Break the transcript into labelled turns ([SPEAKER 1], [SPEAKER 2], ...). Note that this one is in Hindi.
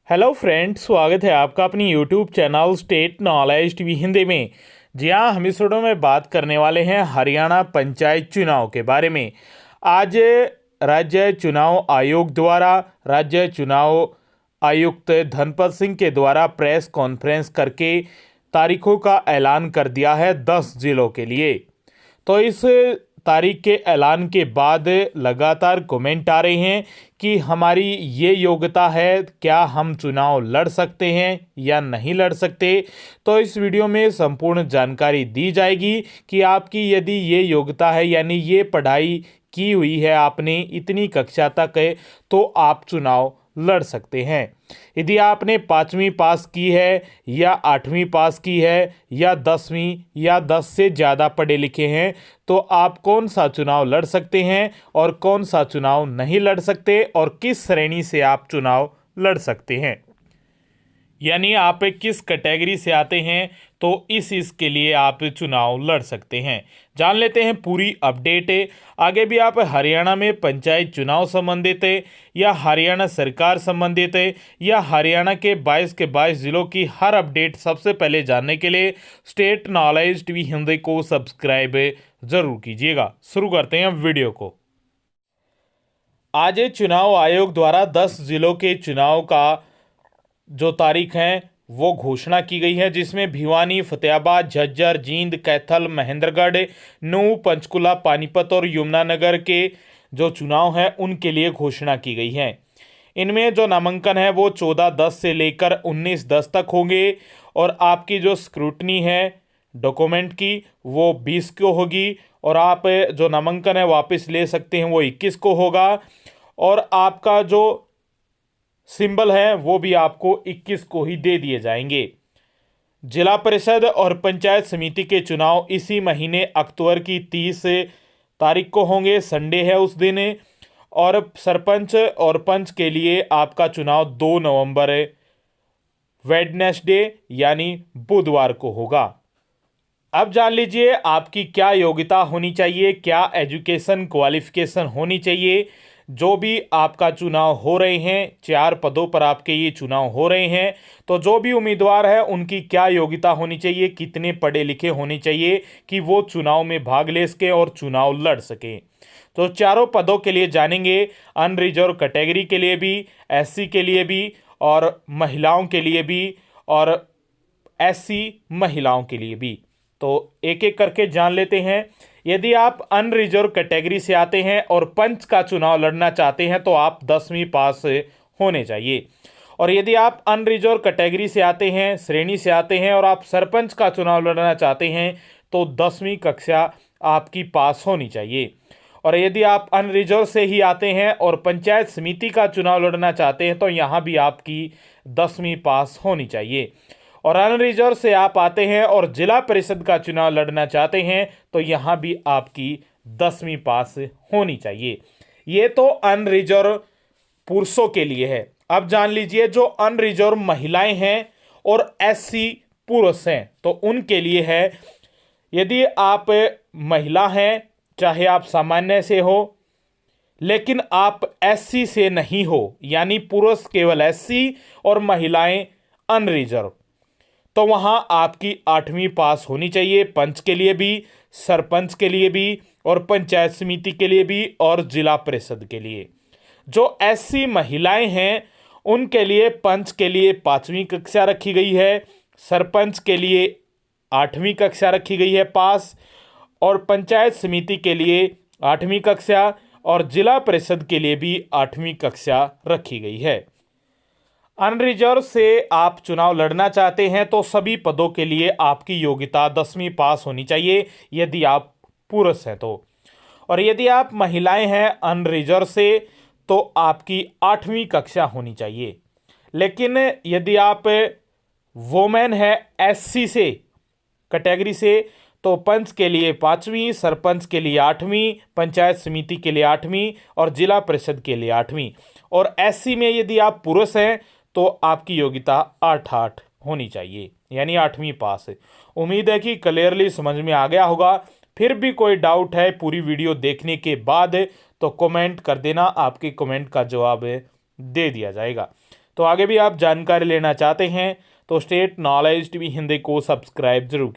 [SPEAKER 1] हेलो फ्रेंड्स, स्वागत है आपका अपनी YouTube channel state knowledge TV Hindi में। जी हाँ, हम इस वीडियो में बात करने वाले हैं हरियाणा पंचायत चुनाव के बारे में। आज राज्य चुनाव आयोग द्वारा राज्य चुनाव आयुक्त धनपत सिंह के द्वारा प्रेस कॉन्फ्रेंस करके तारीखों का ऐलान कर दिया है 10 जिलों के लिए। तो इस तारीख के ऐलान के बाद लगातार कमेंट आ रहे हैं कि हमारी ये योग्यता है, क्या हम चुनाव लड़ सकते हैं या नहीं लड़ सकते। तो इस वीडियो में संपूर्ण जानकारी दी जाएगी कि आपकी यदि ये योग्यता है, यानी ये पढ़ाई की हुई है आपने इतनी कक्षा तक है, तो आप चुनाव लड़ सकते हैं। यदि आपने 5वीं पास की है या 8वीं पास की है या 10वीं या 10 से ज़्यादा पढ़े लिखे हैं, तो आप कौन सा चुनाव लड़ सकते हैं और कौन सा चुनाव नहीं लड़ सकते और किस श्रेणी से आप चुनाव लड़ सकते हैं, यानी आप किस कैटेगरी से आते हैं, तो इसके लिए आप चुनाव लड़ सकते हैं। जान लेते हैं पूरी अपडेट। आगे भी आप हरियाणा में पंचायत चुनाव संबंधित है या हरियाणा सरकार संबंधित है या हरियाणा के 22 के 22 जिलों की हर अपडेट सबसे पहले जानने के लिए स्टेट नॉलेज टीवी हिंदी को सब्सक्राइब जरूर कीजिएगा। शुरू करते हैं वीडियो को। आज चुनाव आयोग द्वारा 10 जिलों के चुनाव का जो तारीख है वो घोषणा की गई है, जिसमें भिवानी, फतेहाबाद, झज्जर, जींद, कैथल, महेंद्रगढ़, नूंह, पंचकुला, पानीपत और यमुनानगर के जो चुनाव हैं उनके लिए घोषणा की गई है। इनमें जो नामांकन है वो 14/10 से लेकर 19/10 तक होंगे और आपकी जो स्क्रूटनी है डॉक्यूमेंट की वो 20 को होगी और आप जो नामांकन है वापस ले सकते हैं वो 21 को होगा और आपका जो सिंबल है वो भी आपको 21 को ही दे दिए जाएंगे। जिला परिषद और पंचायत समिति के चुनाव इसी महीने अक्टूबर की 30 तारीख को होंगे, संडे है उस दिन। और सरपंच और पंच के लिए आपका चुनाव 2 नवंबर वेडनेसडे यानी बुधवार को होगा। अब जान लीजिए आपकी क्या योग्यता होनी चाहिए, क्या एजुकेशन क्वालिफिकेशन होनी चाहिए। जो भी आपका चुनाव हो रहे हैं, 4 पदों पर आपके ये चुनाव हो रहे हैं, तो जो भी उम्मीदवार है उनकी क्या योग्यता होनी चाहिए, कितने पढ़े लिखे होने चाहिए कि वो चुनाव में भाग ले सके और चुनाव लड़ सके। तो चारों पदों के लिए जानेंगे, अनरिजर्व कैटेगरी के लिए भी, एससी के लिए भी और महिलाओं के लिए भी और एससी महिलाओं के लिए भी। तो एक एक करके जान लेते हैं। यदि आप अनरिजर्व कैटेगरी से आते हैं और पंच का चुनाव लड़ना चाहते हैं तो आप 10वीं पास होने चाहिए। और यदि आप अनरिजर्व कैटेगरी से आते हैं, श्रेणी से आते हैं और आप सरपंच का चुनाव लड़ना चाहते हैं तो 10वीं कक्षा आपकी पास होनी चाहिए। और यदि आप अनरिजर्व से ही आते हैं और पंचायत समिति का चुनाव लड़ना चाहते हैं तो यहाँ भी आपकी 10वीं पास होनी चाहिए। और अनरिजर्व से आप आते हैं और जिला परिषद का चुनाव लड़ना चाहते हैं तो यहाँ भी आपकी 10वीं पास होनी चाहिए। ये तो अनरिजर्व पुरुषों के लिए है। अब जान लीजिए जो अनरिजर्व महिलाएं हैं और एससी पुरुष हैं तो उनके लिए है। यदि आप महिला हैं, चाहे आप सामान्य से हो लेकिन आप एससी से नहीं हो, यानी पुरुष केवल एससी और महिलाएं अनरिजर्व, तो वहां आपकी 8वीं पास होनी चाहिए। पंच के लिए भी, सरपंच के लिए भी और पंचायत समिति के लिए भी और जिला परिषद के लिए। जो एससी महिलाएं हैं उनके लिए पंच के लिए 5वीं कक्षा रखी गई है, सरपंच के लिए 8वीं कक्षा रखी गई है पास और पंचायत समिति के लिए 8वीं कक्षा और जिला परिषद के लिए भी 8वीं कक्षा रखी गई है। अनरिजर्व से आप चुनाव लड़ना चाहते हैं तो सभी पदों के लिए आपकी योग्यता 10वीं पास होनी चाहिए यदि आप पुरुष हैं तो। और यदि आप महिलाएं हैं अनरिजर्व से तो आपकी 8वीं कक्षा होनी चाहिए। लेकिन यदि आप वोमेन है एससी से कैटेगरी से तो पंच के लिए 5वीं, सरपंच के लिए 8वीं, पंचायत समिति के लिए 8वीं और जिला परिषद के लिए 8वीं। और एससी में यदि आप पुरुष हैं तो आपकी योग्यता 8/8 होनी चाहिए, यानी 8वीं पास है। उम्मीद है कि क्लियरली समझ में आ गया होगा। फिर भी कोई डाउट है पूरी वीडियो देखने के बाद तो कमेंट कर देना, आपके कमेंट का जवाब दे दिया जाएगा। तो आगे भी आप जानकारी लेना चाहते हैं तो स्टेट नॉलेज टीवी हिंदी को सब्सक्राइब जरूर